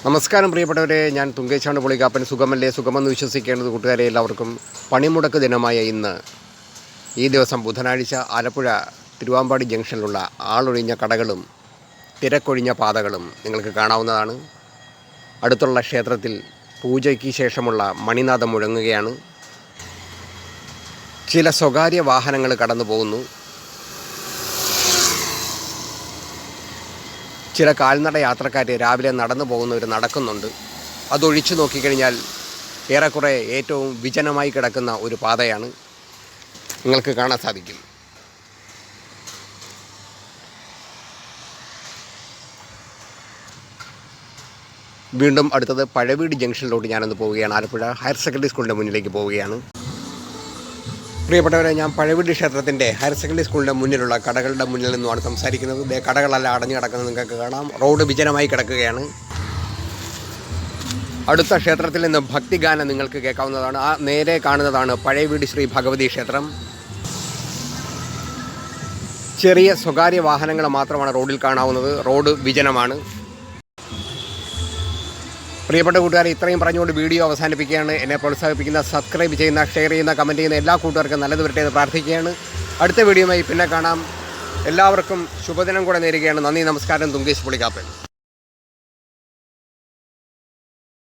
നമസ്കാരം പ്രിയപ്പെട്ടവരെ, ഞാൻ തുങ്കേശാണ് പൊളികാപ്പൻ. സുഖമല്ലേ? സുഖമെന്ന് വിശ്വസിക്കേണ്ടത് കൂട്ടുകാരെ എല്ലാവർക്കും. പണിമുടക്ക് ദിനമായ ഇന്ന് ഈ ദിവസം ബുധനാഴ്ച ആലപ്പുഴ തിരുവാമ്പാടി ജംഗ്ഷനിലുള്ള ആളൊഴിഞ്ഞ കടകളും തിരക്കൊഴിഞ്ഞ പാതകളും നിങ്ങൾക്ക് കാണാവുന്നതാണ്. അടുത്തുള്ള ക്ഷേത്രത്തിൽ പൂജയ്ക്ക് ശേഷമുള്ള മണിനാദം മുഴങ്ങുകയാണ്. ചില സ്വകാര്യ വാഹനങ്ങൾ കടന്നു പോകുന്നു. ചില കാൽനട യാത്രക്കാർ രാവിലെ നടന്നു പോകുന്നവർ നടക്കുന്നുണ്ട്. അതൊഴിച്ചു നോക്കിക്കഴിഞ്ഞാൽ ഏറെക്കുറെ ഏറ്റവും വിജനമായി കിടക്കുന്ന ഒരു പാതയാണ് നിങ്ങൾക്ക് കാണാൻ സാധിക്കും. വീണ്ടും അടുത്തത് പഴവീട് ജംഗ്ഷനിലോട്ട് ഞാനൊന്ന് പോവുകയാണ്. ആലപ്പുഴ ഹയർ സെക്കൻഡറി സ്കൂളിൻ്റെ മുന്നിലേക്ക് പോവുകയാണ്. പ്രിയപ്പെട്ടവരെ, ഞാൻ പഴവീട് ക്ഷേത്രത്തിൻ്റെ ഹയർ സെക്കൻഡറി സ്കൂളിൻ്റെ മുന്നിലുള്ള കടകളുടെ മുന്നിൽ നിന്നുമാണ് സംസാരിക്കുന്നത്. കടകളെല്ലാം അടഞ്ഞു കിടക്കുന്നത് നിങ്ങൾക്ക് കാണാം. റോഡ് വിജനമായി കിടക്കുകയാണ്. അടുത്ത ക്ഷേത്രത്തിൽ നിന്ന് ഭക്തിഗാനം നിങ്ങൾക്ക് കേൾക്കാവുന്നതാണ്. ആ നേരെ കാണുന്നതാണ് പഴവീട് ശ്രീ ഭഗവതി ക്ഷേത്രം. ചെറിയ സ്വകാര്യ വാഹനങ്ങൾ മാത്രമാണ് റോഡിൽ കാണാവുന്നത്. റോഡ് വിജനമാണ്. പ്രിയപ്പെട്ട കൂട്ടുകാരെ, ഇത്രയും പറഞ്ഞുകൊണ്ട് വീഡിയോ അവസാനിപ്പിക്കുകയാണ്. എന്നെ പ്രോത്സാഹിപ്പിക്കുന്ന, സബ്സ്ക്രൈബ് ചെയ്യുന്ന, ഷെയർ ചെയ്യുന്ന, കമൻറ്റ് ചെയ്യുന്ന എല്ലാ കൂട്ടുകാർക്കും നല്ലത് വരട്ടെ എന്ന് പ്രാർത്ഥിക്കുകയാണ്. അടുത്ത വീഡിയോയുമായി പിന്നെ കാണാം. എല്ലാവർക്കും ശുഭദിനം കൂടെ നേരുകയാണ്. നന്ദി, നമസ്കാരം. തുങ്കേശ് പൊളികാപ്പൻ.